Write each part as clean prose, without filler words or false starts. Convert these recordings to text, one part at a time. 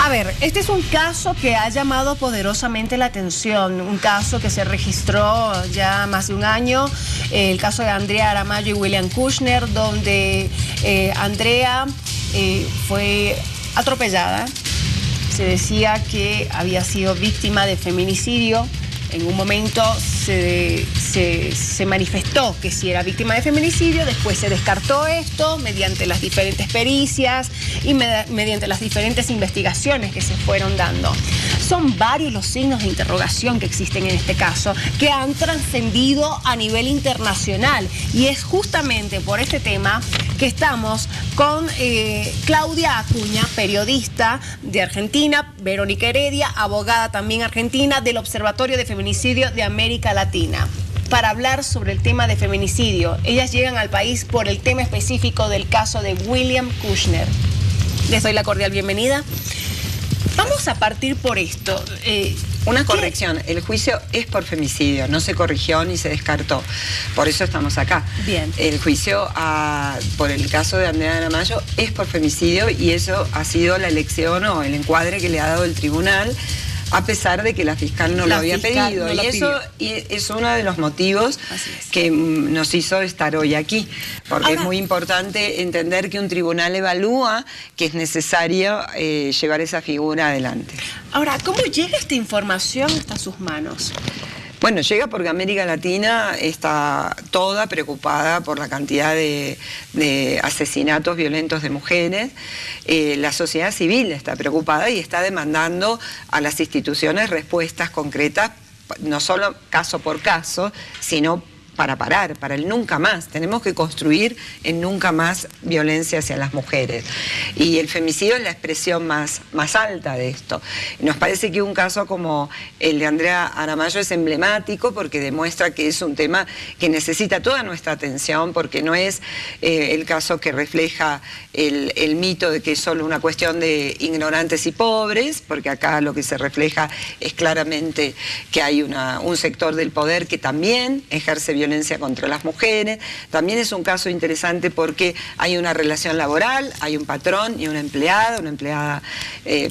A ver, este es un caso que ha llamado poderosamente la atención, un caso que se registró ya más de un año, el caso de Andrea Aramayo y William Kushner, donde Andrea fue atropellada. Se decía que había sido víctima de feminicidio. En un momento se manifestó que sí era víctima de feminicidio, después se descartó esto mediante las diferentes pericias y mediante las diferentes investigaciones que se fueron dando. Son varios los signos de interrogación que existen en este caso, que han trascendido a nivel internacional, y es justamente por este tema que estamos con Claudia Acuña, periodista de Argentina, Verónica Heredia, abogada también argentina del Observatorio de Feminicidio de América Latina, para hablar sobre el tema de feminicidio. Ellas llegan al país por el tema específico del caso de William Kushner. Les doy la cordial bienvenida. Vamos a partir por esto. Una corrección, el juicio es por femicidio, no se corrigió ni se descartó, por eso estamos acá. Bien. El juicio por el caso de Andrea Aramayo es por femicidio, y eso ha sido la elección o el encuadre que le ha dado el tribunal, a pesar de que la fiscal no lo había pedido. Y eso es uno de los motivos que nos hizo estar hoy aquí, porque es muy importante entender que un tribunal evalúa que es necesario llevar esa figura adelante. Ahora, ¿cómo llega esta información hasta sus manos? Bueno, llega porque América Latina está toda preocupada por la cantidad de asesinatos violentos de mujeres. La sociedad civil está preocupada y está demandando a las instituciones respuestas concretas, no solo caso por caso, sino para el nunca más. Tenemos que construir en nunca más violencia hacia las mujeres. Y el femicidio es la expresión más alta de esto. Nos parece que un caso como el de Andrea Aramayo es emblemático porque demuestra que es un tema que necesita toda nuestra atención, porque no es el caso que refleja el mito de que es solo una cuestión de ignorantes y pobres, porque acá lo que se refleja es claramente que hay un sector del poder que también ejerce violencia contra las mujeres. También es un caso interesante porque hay una relación laboral, hay un patrón y una empleada,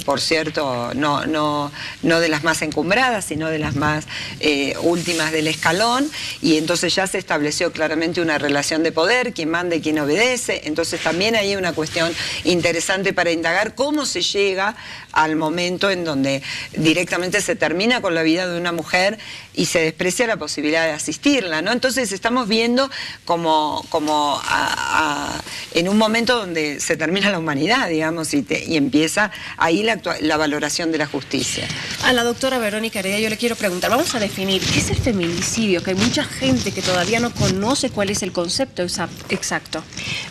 por cierto, no de las más encumbradas, sino de las más últimas del escalón, y entonces ya se estableció claramente una relación de poder, quién manda y quién obedece. Entonces también hay una cuestión interesante para indagar cómo se llega al momento en donde directamente se termina con la vida de una mujer y se desprecia la posibilidad de asistirla, ¿no? Entonces estamos viendo como en un momento donde se termina la humanidad, digamos, y empieza ahí la valoración de la justicia. A la doctora Verónica Heredia yo le quiero preguntar, vamos a definir qué es el feminicidio, que hay mucha gente que todavía no conoce cuál es el concepto exacto.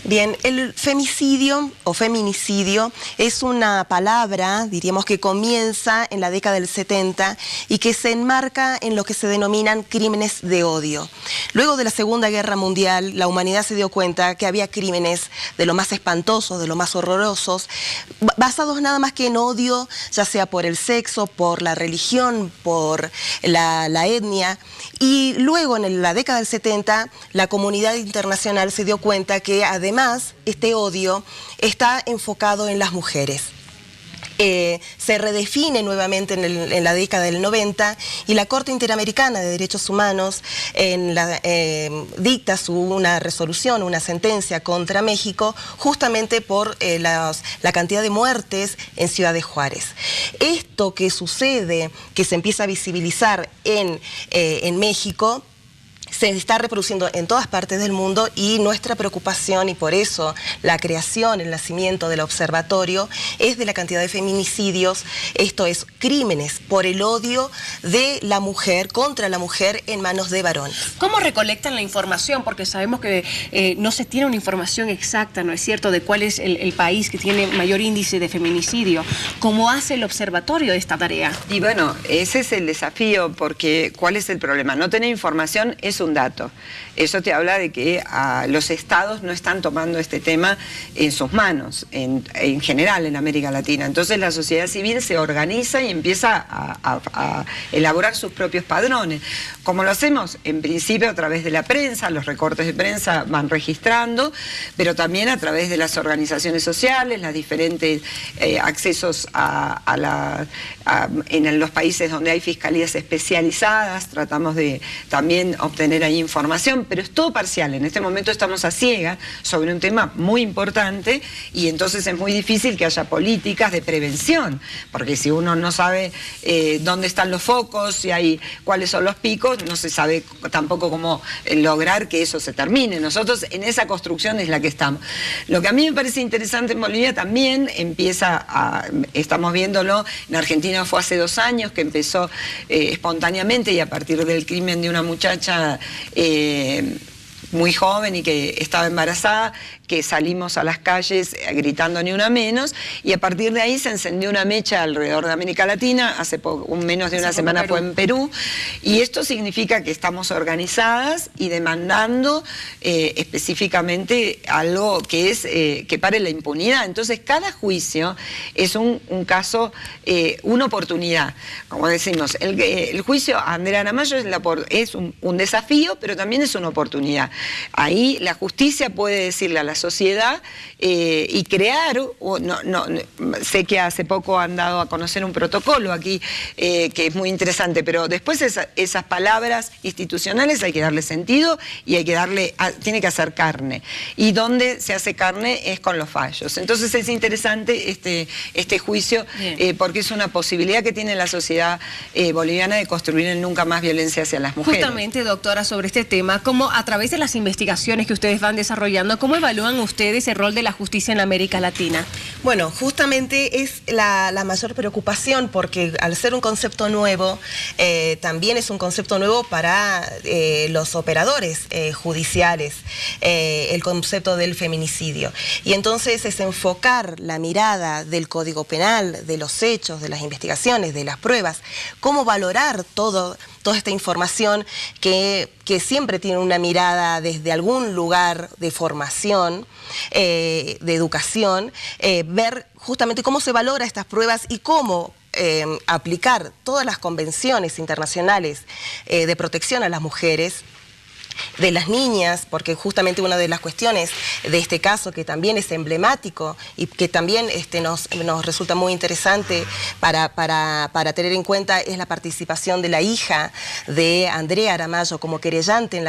Bien, el femicidio o feminicidio es una palabra, diríamos, que comienza en la década del 70 y que se enmarca en lo que se denominan crímenes de odio. Luego de la Segunda Guerra Mundial, la humanidad se dio cuenta que había crímenes de lo más espantosos, de lo más horrorosos, basados nada más que en odio, ya sea por el sexo, por la religión, por la etnia. Y luego, en la década del 70, la comunidad internacional se dio cuenta que además este odio está enfocado en las mujeres. Se redefine nuevamente en la década del 90, y la Corte Interamericana de Derechos Humanos dicta una resolución, una sentencia contra México, justamente por la cantidad de muertes en Ciudad de Juárez. Esto que sucede, que se empieza a visibilizar en México, se está reproduciendo en todas partes del mundo, y nuestra preocupación, y por eso la creación, el nacimiento del observatorio, es de la cantidad de feminicidios, esto es, crímenes por el odio de la mujer, contra la mujer, en manos de varones. ¿Cómo recolectan la información? Porque sabemos que no se tiene una información exacta, ¿no es cierto?, de cuál es el país que tiene mayor índice de feminicidio. ¿Cómo hace el observatorio de esta tarea? Y bueno, ese es el desafío, porque ¿cuál es el problema? No tener información es un dato. Eso te habla de que los estados no están tomando este tema en sus manos, en general en América Latina. Entonces la sociedad civil se organiza y empieza a elaborar sus propios padrones. ¿Cómo lo hacemos? En principio a través de la prensa, los recortes de prensa van registrando, pero también a través de las organizaciones sociales, las diferentes accesos en los países donde hay fiscalías especializadas, tratamos de también obtener ahí información, pero es todo parcial. En este momento estamos a ciegas sobre un tema muy importante y entonces es muy difícil que haya políticas de prevención, porque si uno no sabe dónde están los focos, cuáles son los picos, no se sabe tampoco cómo lograr que eso se termine. Nosotros en esa construcción es la que estamos. Lo que a mí me parece interesante en Bolivia también estamos viéndolo, en Argentina fue hace 2 años que empezó espontáneamente y a partir del crimen de una muchacha muy joven y que estaba embarazada, que salimos a las calles gritando ni una menos, y a partir de ahí se encendió una mecha alrededor de América Latina. Hace menos de una semana fue en Perú, y esto significa que estamos organizadas y demandando específicamente algo que es que pare la impunidad. Entonces cada juicio es un caso, una oportunidad. Como decimos, el juicio a Andrea Aramayo es un desafío, pero también es una oportunidad. Ahí la justicia puede decirle a la sociedad y crear, sé que hace poco han dado a conocer un protocolo aquí que es muy interesante, pero después esas palabras institucionales hay que darle sentido y hay que tiene que hacer carne, y donde se hace carne es con los fallos. Entonces es interesante este juicio porque es una posibilidad que tiene la sociedad boliviana de construir en nunca más violencia hacia las mujeres. Justamente, doctora, sobre este tema, ¿cómo a través de las investigaciones que ustedes van desarrollando, cómo evalúan ustedes el rol de la justicia en América Latina? Bueno, justamente es la mayor preocupación, porque al ser un concepto nuevo, también es un concepto nuevo para los operadores judiciales, el concepto del feminicidio. Y entonces es enfocar la mirada del Código Penal, de los hechos, de las investigaciones, de las pruebas, cómo valorar toda esta información que siempre tiene una mirada desde algún lugar de formación, de educación, ver justamente cómo se valora estas pruebas y cómo aplicar todas las convenciones internacionales de protección a las mujeres, de las niñas, porque justamente una de las cuestiones de este caso que también es emblemático y que también nos resulta muy interesante para tener en cuenta es la participación de la hija de Andrea Aramayo como querellante en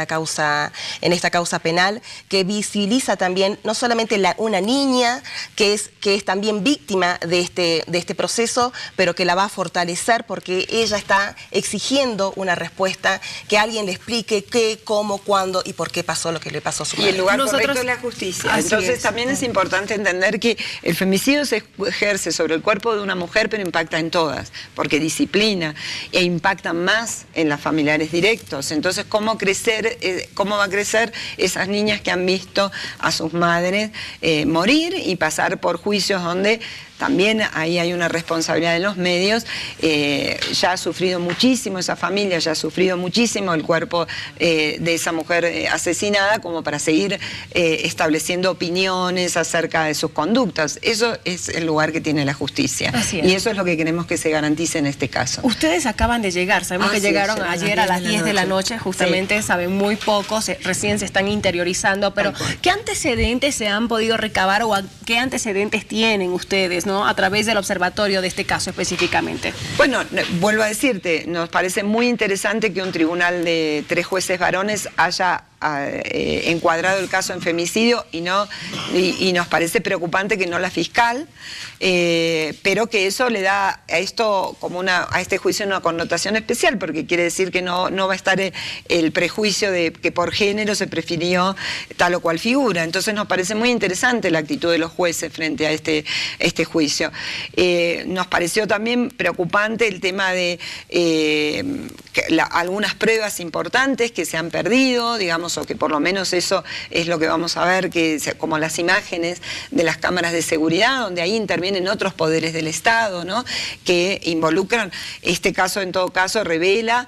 esta causa penal, que visibiliza también no solamente una niña que es también víctima de este proceso, pero que la va a fortalecer porque ella está exigiendo una respuesta, que alguien le explique qué, cómo, cuándo y por qué pasó lo que le pasó a su madre. Y el lugar correcto es la justicia. Entonces también es importante entender que el femicidio se ejerce sobre el cuerpo de una mujer, pero impacta en todas, porque disciplina e impacta más en los familiares directos. Entonces, ¿cómo va a crecer esas niñas que han visto a sus madres morir y pasar por juicios donde también ahí hay una responsabilidad de los medios? Ya ha sufrido muchísimo esa familia, ya ha sufrido muchísimo el cuerpo de esa mujer asesinada, como para seguir estableciendo opiniones acerca de sus conductas. Eso es el lugar que tiene la justicia. Y eso es lo que queremos que se garantice en este caso. Ustedes acaban de llegar, sabemos que llegaron ayer a las 10 de la noche, justamente saben muy poco, recién se están interiorizando, pero ¿qué antecedentes se han podido recabar o qué antecedentes tienen ustedes, ¿no?, a través del observatorio de este caso específicamente? Bueno, vuelvo a decirte, nos parece muy interesante que un tribunal de 3 jueces varones haya encuadrado el caso en femicidio y nos parece preocupante que no la fiscal, pero que eso le da a esto a este juicio una connotación especial, porque quiere decir que no va a estar el prejuicio de que por género se prefirió tal o cual figura. Entonces nos parece muy interesante la actitud de los jueces frente a este juicio. Nos pareció también preocupante el tema de algunas pruebas importantes que se han perdido, digamos, o que por lo menos eso es lo que vamos a ver, como las imágenes de las cámaras de seguridad, donde ahí intervienen otros poderes del Estado, ¿no?, que involucran. Este caso, en todo caso, revela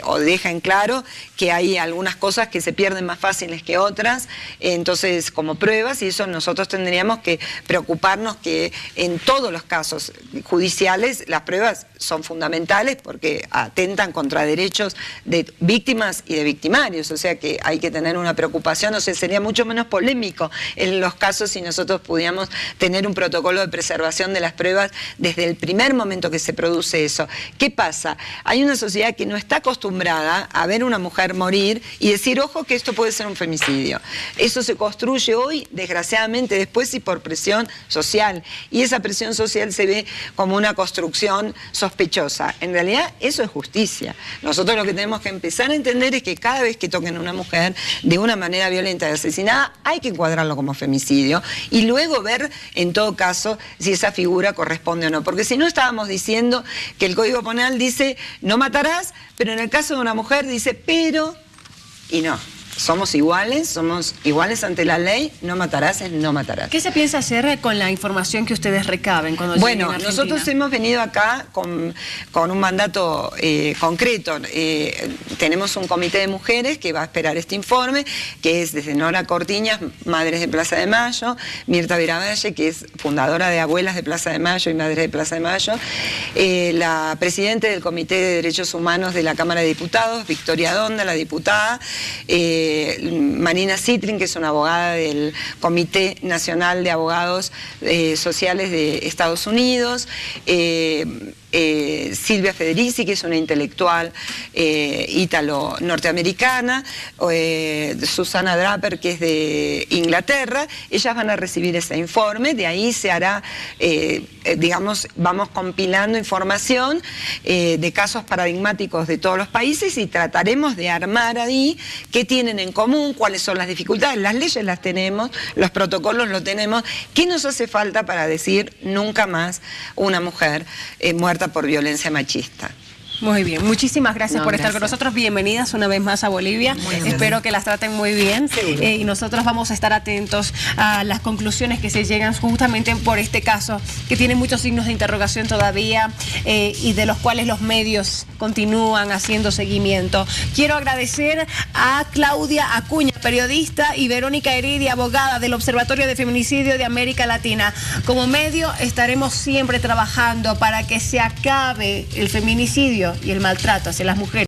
o deja en claro que hay algunas cosas que se pierden más fáciles que otras, entonces como pruebas, y eso nosotros tendríamos que preocuparnos que en todos los casos judiciales las pruebas son fundamentales porque atentan contra derechos de víctimas y de victimarios, o sea que hay que tener una preocupación, o sea, sería mucho menos polémico en los casos si nosotros pudiéramos tener un protocolo de preservación de las pruebas desde el primer momento que se produce eso. ¿Qué pasa? Hay una sociedad que no está acostumbrada a ver una mujer morir y decir, ojo, que esto puede ser un femicidio. Eso se construye hoy, desgraciadamente, después y por presión social, y esa presión social se ve como una construcción sospechosa. En realidad, eso es justicia. Nosotros lo que tenemos que empezar a entender es que cada vez que toquen a una mujer de una manera violenta y asesinada, hay que encuadrarlo como femicidio y luego ver, en todo caso, si esa figura corresponde o no. Porque si no, estábamos diciendo que el Código Penal dice no matarás, pero en el caso de una mujer dice pero, y no. Somos iguales ante la ley, no matarás es no matarás. ¿Qué se piensa hacer con la información que ustedes recaben cuando lleguen a Argentina? Nosotros hemos venido acá con un mandato concreto. Tenemos un comité de mujeres que va a esperar este informe, que es desde Nora Cortiñas, Madres de Plaza de Mayo, Mirta Viravalle, que es fundadora de Abuelas de Plaza de Mayo y Madres de Plaza de Mayo, la presidenta del Comité de Derechos Humanos de la Cámara de Diputados, Victoria Donda, la diputada, Marina Citrin, que es una abogada del Comité Nacional de Abogados Sociales de Estados Unidos, Silvia Federici, que es una intelectual ítalo-norteamericana, Susana Draper, que es de Inglaterra. Ellas van a recibir ese informe, de ahí se hará, digamos, vamos compilando información de casos paradigmáticos de todos los países y trataremos de armar ahí qué tienen en común, cuáles son las dificultades. Las leyes las tenemos, los protocolos los tenemos. ¿Qué nos hace falta para decir nunca más una mujer muerta por violencia machista? Muy bien, muchísimas gracias por estar con nosotros. Bienvenidas una vez más a Bolivia. Espero que las traten muy bien. Y nosotros vamos a estar atentos a las conclusiones que se llegan justamente por este caso, que tiene muchos signos de interrogación todavía y de los cuales los medios continúan haciendo seguimiento. Quiero agradecer a Claudia Acuña, periodista, y Verónica Heredia, abogada del Observatorio de Feminicidio de América Latina. Como medio estaremos siempre trabajando para que se acabe el feminicidio y el maltrato hacia las mujeres.